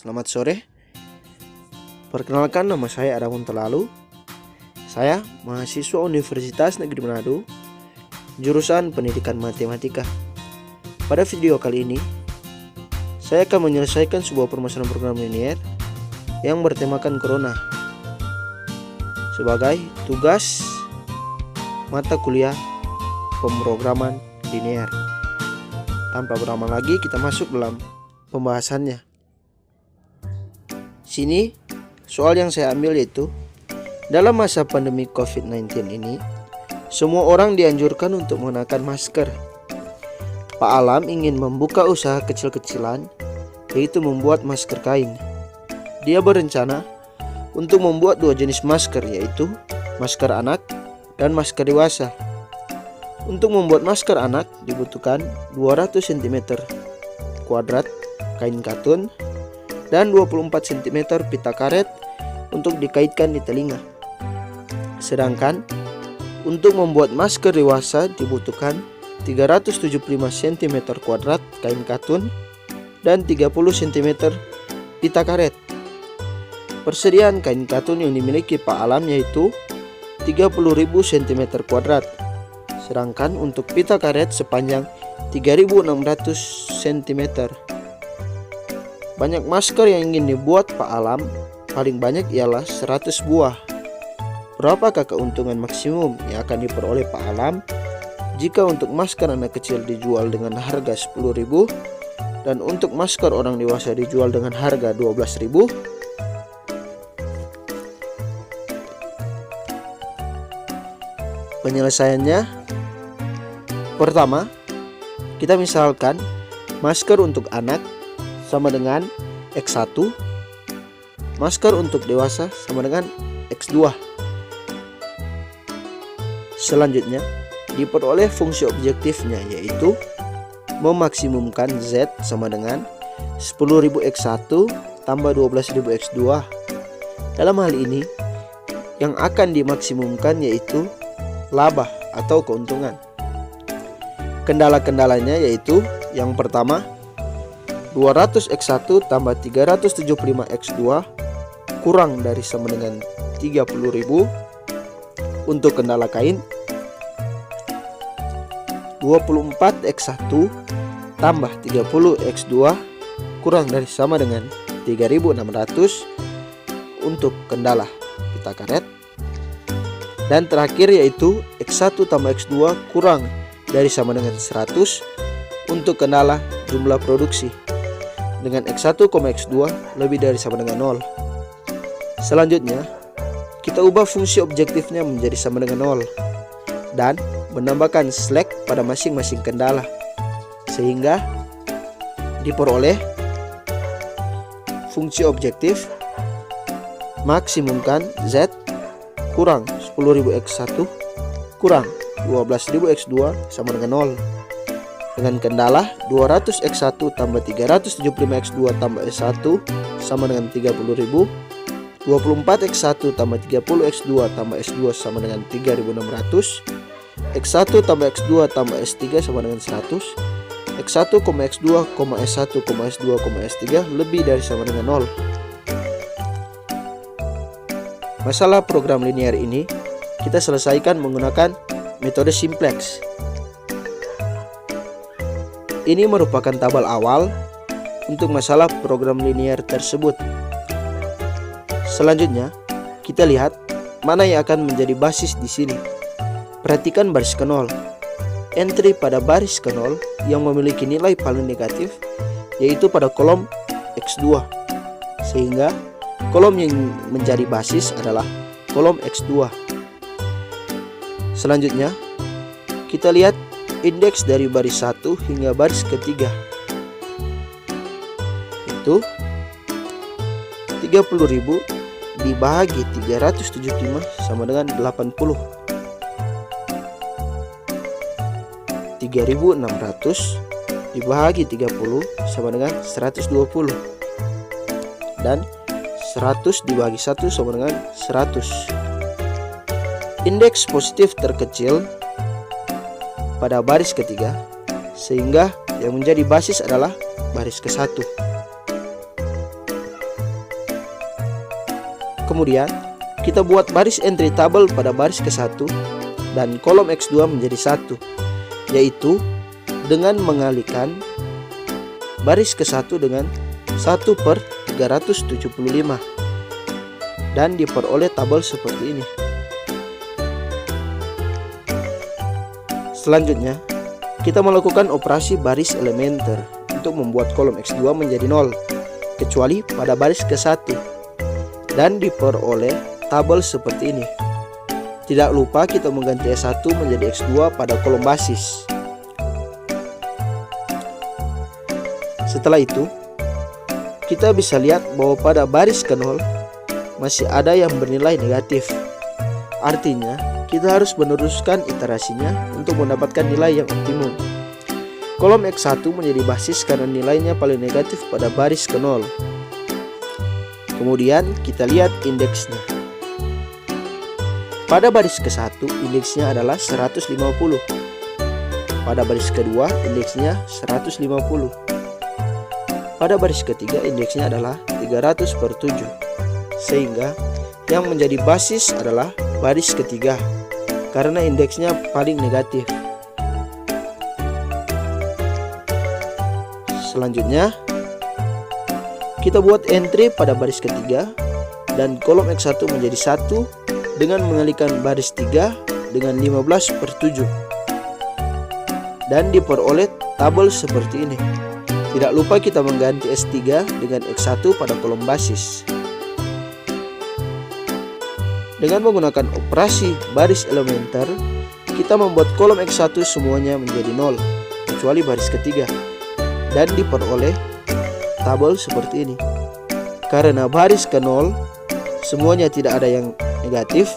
Selamat sore. Perkenalkan, nama saya Adamun Telalu. Saya mahasiswa Universitas Negeri Manado, jurusan Pendidikan Matematika. Pada video kali ini, saya akan menyelesaikan sebuah permasalahan program linier yang bertemakan corona sebagai tugas mata kuliah pemrograman linier. Tanpa berlama lagi, kita masuk dalam pembahasannya. Sini soal yang saya ambil yaitu, dalam masa pandemi COVID-19 ini, semua orang dianjurkan untuk menggunakan masker. Pak Alam ingin membuka usaha kecil-kecilan, yaitu membuat masker kain. Dia berencana untuk membuat dua jenis masker, yaitu masker anak dan masker dewasa. Untuk membuat masker anak dibutuhkan 200 cm kuadrat kain katun dan 24 cm pita karet untuk dikaitkan di telinga. Sedangkan untuk membuat masker dewasa dibutuhkan 375 cm kuadrat kain katun dan 30 cm pita karet. Persediaan kain katun yang dimiliki Pak Alam yaitu 30.000 cm kuadrat. Sedangkan untuk pita karet sepanjang 3.600 cm. Banyak masker yang ingin dibuat Pak Alam, paling banyak ialah 100 buah. Berapakah keuntungan maksimum yang akan diperoleh Pak Alam jika untuk masker anak kecil dijual dengan harga 10.000 dan untuk masker orang dewasa dijual dengan harga 12.000? Penyelesaiannya, pertama, kita misalkan masker untuk anak sama dengan X1, masker untuk dewasa sama dengan X2. Selanjutnya, diperoleh fungsi objektifnya yaitu memaksimumkan Z sama dengan 10.000 X1 tambah 12.000 X2. Dalam hal ini, yang akan dimaksimumkan yaitu laba atau keuntungan. Kendala-kendalanya yaitu, yang pertama, 200 X1 tambah 375 X2 kurang dari sama dengan 30.000. Untuk kendala kain, 24 X1 tambah 30 X2 kurang dari sama dengan 3.600 untuk kendala pita karet. Dan terakhir yaitu X1 tambah X2 kurang dari sama dengan 100 untuk kendala jumlah produksi, dengan X1, X2 lebih dari sama dengan 0. Selanjutnya, kita ubah fungsi objektifnya menjadi sama dengan 0 dan menambahkan slack pada masing-masing kendala, sehingga diperoleh fungsi objektif maksimumkan Z kurang 10.000 X1 kurang 12.000 X2 sama dengan 0, dengan kendala 200 X1 tambah 375 X2 tambah S1 sama dengan 30.000, 24 X1 tambah 30 X2 tambah S2 sama dengan 3.600, X1 tambah X2 tambah S3 sama dengan 100, X1, X2, S1, S2, S3 lebih dari sama dengan 0. Masalah program linier ini kita selesaikan menggunakan metode simplex. Ini merupakan tabel awal untuk masalah program linier tersebut. Selanjutnya, kita lihat mana yang akan menjadi basis di sini. Perhatikan baris ke-0. Entry pada baris ke-0 yang memiliki nilai paling negatif yaitu pada kolom X2. Sehingga kolom yang menjadi basis adalah kolom X2. Selanjutnya, kita lihat indeks dari baris 1 hingga baris ketiga, itu 30.000 dibagi 375 sama dengan 80. 3.600 dibagi 30 sama dengan 120. Dan 100 dibagi 1 sama dengan 100. Indeks positif terkecil pada baris ketiga, sehingga yang menjadi basis adalah baris ke-1. Kemudian kita buat baris entry table pada baris ke-1 dan kolom X2 menjadi 1, yaitu dengan mengalihkan baris ke-1 dengan 1/375 dan diperoleh tabel seperti ini. Selanjutnya, kita melakukan operasi baris elementer untuk membuat kolom X2 menjadi 0, kecuali pada baris ke-1, dan diperoleh tabel seperti ini. Tidak lupa kita mengganti S1 menjadi X2 pada kolom basis. Setelah itu, kita bisa lihat bahwa pada baris ke-0 masih ada yang bernilai negatif. Artinya, kita harus meneruskan iterasinya untuk mendapatkan nilai yang optimum. Kolom X1 menjadi basis karena nilainya paling negatif pada baris ke-0. Kemudian kita lihat indeksnya. Pada baris ke-1 indeksnya adalah 150. Pada baris kedua indeksnya 150. Pada baris ketiga indeksnya adalah 300/7. Sehingga yang menjadi basis adalah baris ketiga karena indeksnya paling negatif. Selanjutnya, kita buat entry pada baris ketiga dan kolom X1 menjadi 1 dengan mengalihkan baris 3 dengan 15/7 dan diperoleh tabel seperti ini. Tidak lupa kita mengganti S3 dengan X1 pada kolom basis. Dengan menggunakan operasi baris elementer, kita membuat kolom X1 semuanya menjadi 0 kecuali baris ketiga dan diperoleh tabel seperti ini. Karena baris ke-0 semuanya tidak ada yang negatif,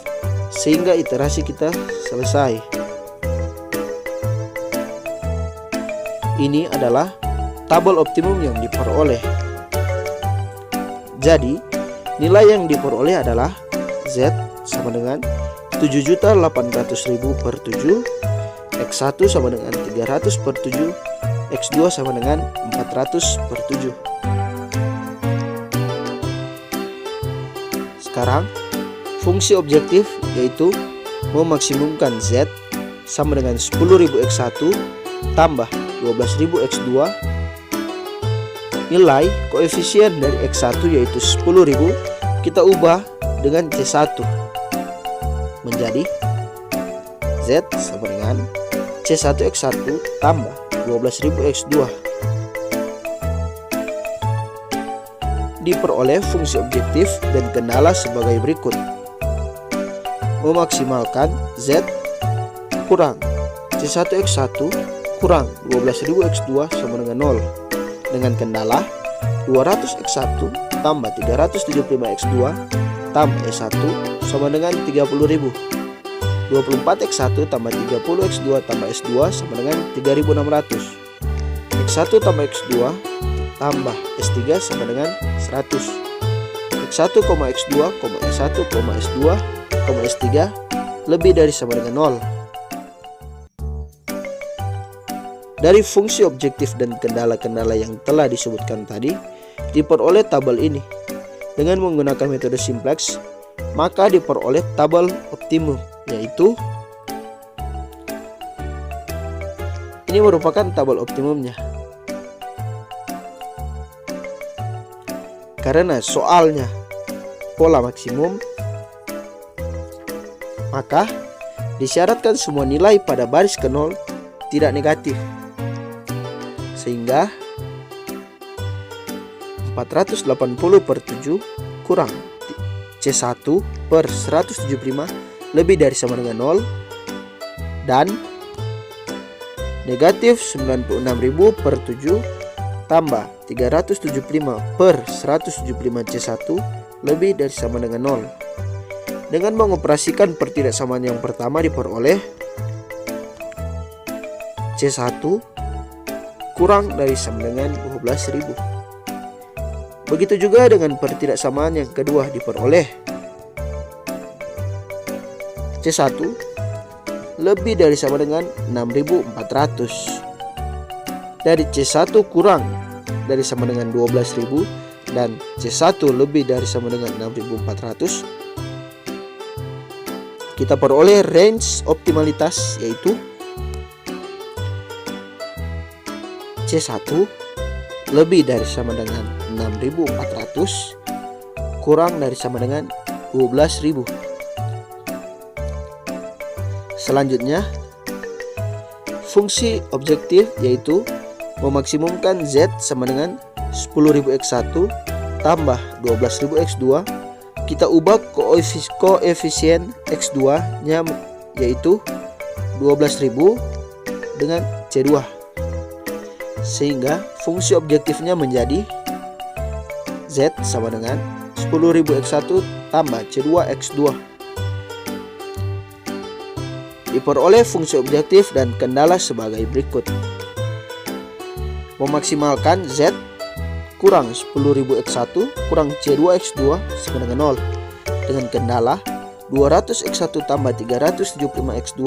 sehingga iterasi kita selesai. Ini adalah tabel optimum yang diperoleh. Jadi, nilai yang diperoleh adalah Z sama dengan 7.800.000/7, X1 sama dengan 300/7, X2 sama dengan 400/7. Sekarang, fungsi objektif yaitu memaksimumkan Z sama dengan 10.000 X1 tambah 12.000 X2. Nilai koefisien dari X1 yaitu 10.000 kita ubah dengan C1 menjadi Z sama dengan C1 X1 tambah 12.000 X2. Diperoleh fungsi objektif dan kendala sebagai berikut. Memaksimalkan Z kurang C1 X1 kurang 12.000 X2 sama dengan 0 dengan kendala 200 X1 tambah 375 X2 tambah S1 sama dengan 30.000. 24 X1 tambah 30 X2 tambah S2 sama dengan 3.600. X1 tambah X2 tambah S3 sama dengan 100. X1, X2, S1, S2, S3 lebih dari sama dengan 0. Dari fungsi objektif dan kendala-kendala yang telah disebutkan tadi, diperoleh tabel ini. Dengan menggunakan metode simplex, maka diperoleh tabel optimum, yaitu ini merupakan tabel optimumnya. Karena soalnya pola maksimum, maka disyaratkan semua nilai pada baris ke-0 tidak negatif. Sehingga 480/7 kurang C1 per 175 lebih dari sama dengan 0 dan negatif 96.000/7 tambah 375 per 175 C1 lebih dari sama dengan 0. Dengan mengoperasikan pertidaksamaan yang pertama diperoleh C1 kurang dari sama dengan 12.000. Begitu juga dengan pertidaksamaan yang kedua diperoleh C1 lebih dari sama dengan 6.400. Dari C1 kurang dari sama dengan 12.000 dan C1 lebih dari sama dengan 6400, kita peroleh range optimalitas yaitu C1 lebih dari sama dengan 6400 kurang dari sama dengan 12.000. Selanjutnya, fungsi objektif yaitu memaksimumkan Z sama dengan 10.000x1 tambah 12.000x2. Kita ubah koefisien x2 nya yaitu 12.000 dengan C2, sehingga fungsi objektifnya menjadi Z sama dengan 10.000x1 tambah C2x2. Diperoleh fungsi objektif dan kendala sebagai berikut. Memaksimalkan Z kurang 10.000x1 kurang C2x2 sama dengan 0 dengan kendala 200x1 tambah 375x2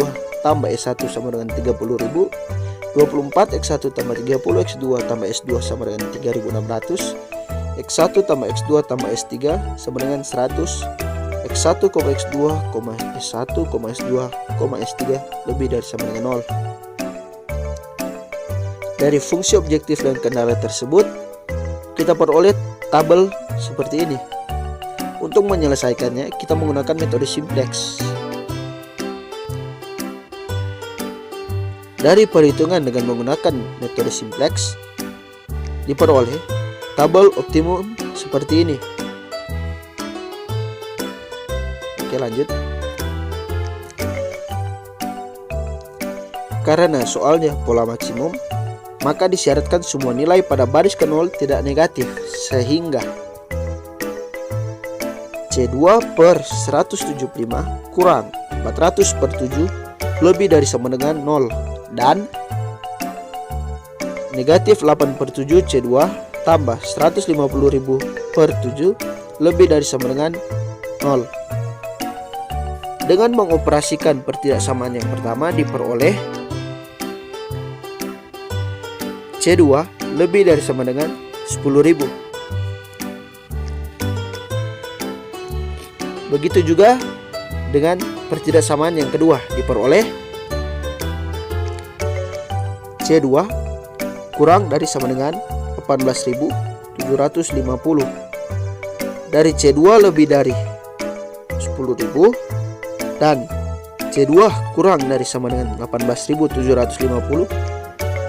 tambah S1 sama dengan 30.000, 24x1 tambah 30x2 tambah S2 sama dengan 3.600, x1 tambah x2 tambah s3 sama dengan 100, x1, x2, s1, s2, s3 lebih dari sama dengan 0. Dari fungsi objektif dan kendala tersebut, kita peroleh tabel seperti ini. Untuk menyelesaikannya, kita menggunakan metode simplex. Dari perhitungan dengan menggunakan metode simplex, diperoleh tabel optimum seperti ini. Oke, lanjut. Karena soalnya pola maksimum, maka disyaratkan semua nilai pada baris ke-0 tidak negatif, sehingga C2 per 175 kurang 400 per 7 lebih dari sama dengan 0, dan negatif 8 per 7 C2 tambah 150.000 per 7 lebih dari sama dengan 0. Dengan mengoperasikan pertidaksamaan yang pertama, diperoleh C2 lebih dari sama dengan 10.000. Begitu juga dengan pertidaksamaan yang kedua, diperoleh C2 kurang dari sama dengan 18.750. Dari C2 lebih dari 10.000 dan C2 kurang dari sama dengan 18.750,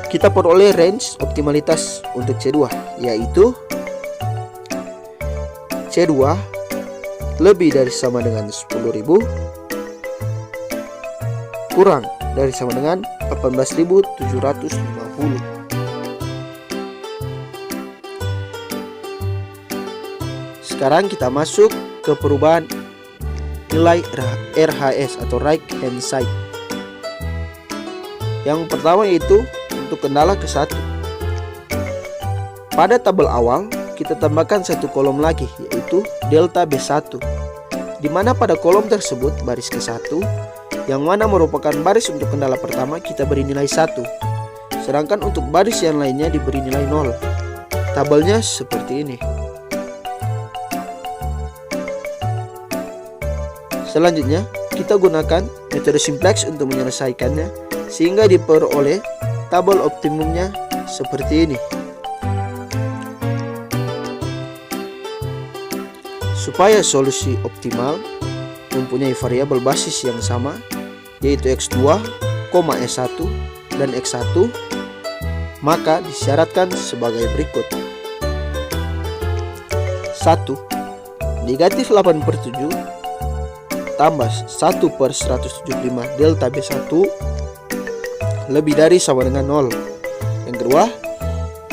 kita peroleh range optimalitas untuk C2 yaitu C2 lebih dari sama dengan 10.000 kurang dari sama dengan 18.750. Sekarang kita masuk ke perubahan nilai RHS atau right hand side. Yang pertama yaitu untuk kendala ke-1. Pada tabel awal kita tambahkan satu kolom lagi yaitu delta B1, di mana pada kolom tersebut baris ke-1 yang mana merupakan baris untuk kendala pertama kita beri nilai 1, sedangkan untuk baris yang lainnya diberi nilai 0. Tabelnya seperti ini. Selanjutnya, kita gunakan metode simplex untuk menyelesaikannya sehingga diperoleh tabel optimumnya seperti ini. Supaya solusi optimal mempunyai variabel basis yang sama yaitu x2, s1 dan x1, maka disyaratkan sebagai berikut. 1. Negatif 8 per 7 tambah 1 per 175 delta B1 lebih dari sama dengan 0. Yang kedua,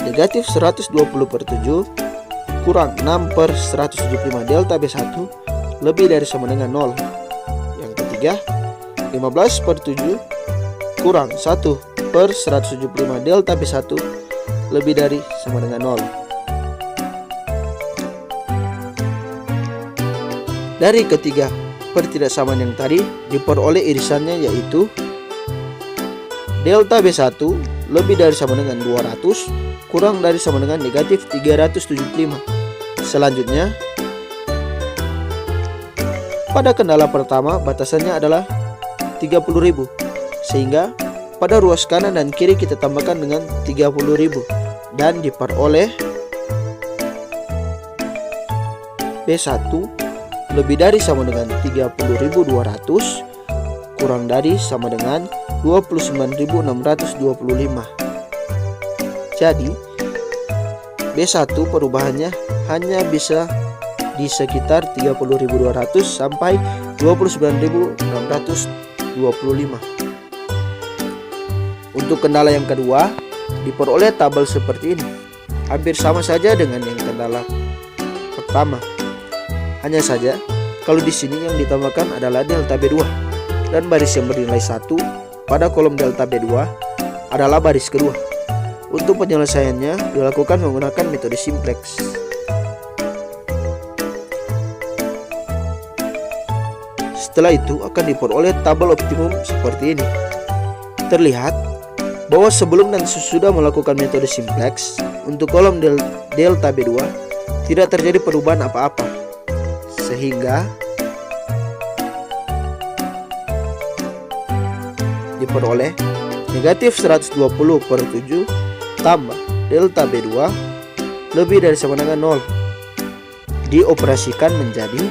negatif 120 per 7 kurang 6 per 175 delta B1 lebih dari sama dengan 0. Yang ketiga, 15 per 7 kurang 1 per 175 delta B1 lebih dari sama dengan 0. Dari ketiga pertidaksamaan yang tadi diperoleh irisannya yaitu delta B1 lebih dari sama dengan 200 kurang dari sama dengan negatif 375, Selanjutnya, pada kendala pertama batasannya adalah 30.000, sehingga pada ruas kanan dan kiri kita tambahkan dengan 30.000 dan diperoleh B1 lebih dari sama dengan 30.200 kurang dari sama dengan 29.625. Jadi B1 perubahannya hanya bisa di sekitar 30.200 sampai 29.625. Untuk kendala yang kedua diperoleh tabel seperti ini. Hampir sama saja dengan yang kendala pertama. Hanya saja kalau di sini yang ditambahkan adalah delta B2 dan baris yang bernilai 1 pada kolom delta B2 adalah baris kedua. Untuk penyelesaiannya dilakukan menggunakan metode simplex. Setelah itu akan diperoleh tabel optimum seperti ini. Terlihat bahwa sebelum dan sesudah melakukan metode simplex, untuk kolom delta B2 tidak terjadi perubahan apa-apa, sehingga diperoleh negatif 120/7 tambah delta B2 lebih dari sama dengan 0 dioperasikan menjadi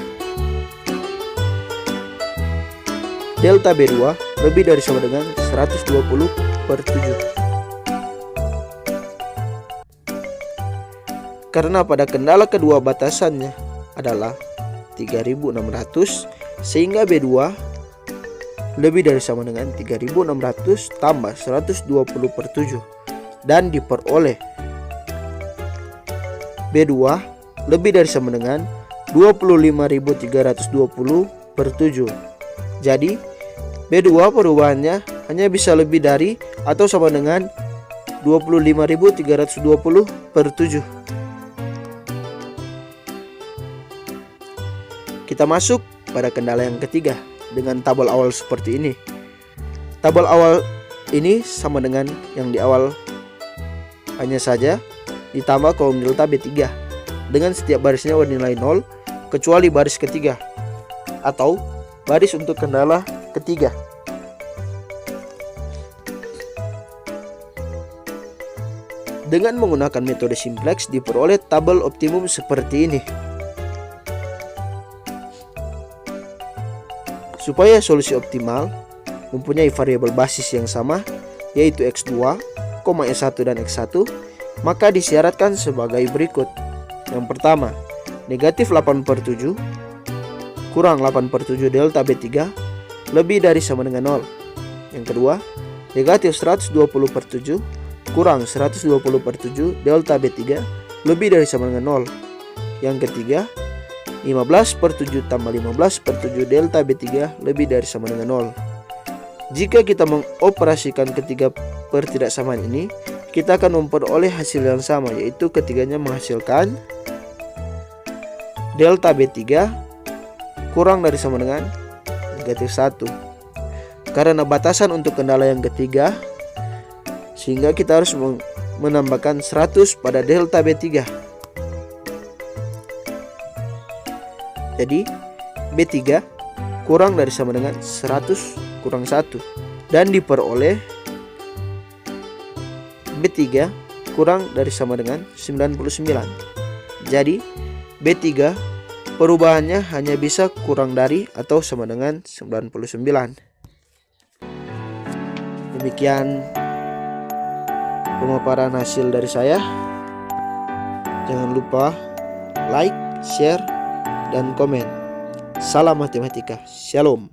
delta B2 lebih dari sama dengan 120/7. Karena pada kendala kedua batasannya adalah 3.600, sehingga B2 lebih dari sama dengan 3.600 tambah 120/7 dan diperoleh B2 lebih dari sama dengan 25.320/7. Jadi B2 perubahannya hanya bisa lebih dari atau sama dengan 25.320/7. Kita masuk pada kendala yang ketiga dengan tabel awal seperti ini. Tabel awal ini sama dengan yang di awal, hanya saja ditambah kolom delta B3 dengan setiap barisnya bernilai 0 kecuali baris ketiga atau baris untuk kendala ketiga. Dengan menggunakan metode simplex diperoleh tabel optimum seperti ini. Supaya solusi optimal mempunyai variabel basis yang sama, yaitu X2, S1 dan X1, maka disyaratkan sebagai berikut. Yang pertama, negatif 8/7 kurang 8/7 delta B3 lebih dari sama dengan 0. Yang kedua, negatif 120/7 kurang 120/7 delta B3 lebih dari sama dengan 0. Yang ketiga, 15/7 tambah 15/7 delta B3 lebih dari sama dengan 0. Jika kita mengoperasikan ketiga pertidaksamaan ini, kita akan memperoleh hasil yang sama, yaitu ketiganya menghasilkan delta B3 kurang dari sama dengan negatif 1. Karena batasan untuk kendala yang ketiga, sehingga kita harus menambahkan 100 pada delta B3. Jadi B3 kurang dari sama dengan 100 kurang 1 dan diperoleh B3 kurang dari sama dengan 99. Jadi B3 perubahannya hanya bisa kurang dari atau sama dengan 99. Demikian pemaparan hasil dari saya. Jangan lupa like, share, dan komen. Salam matematika. Shalom.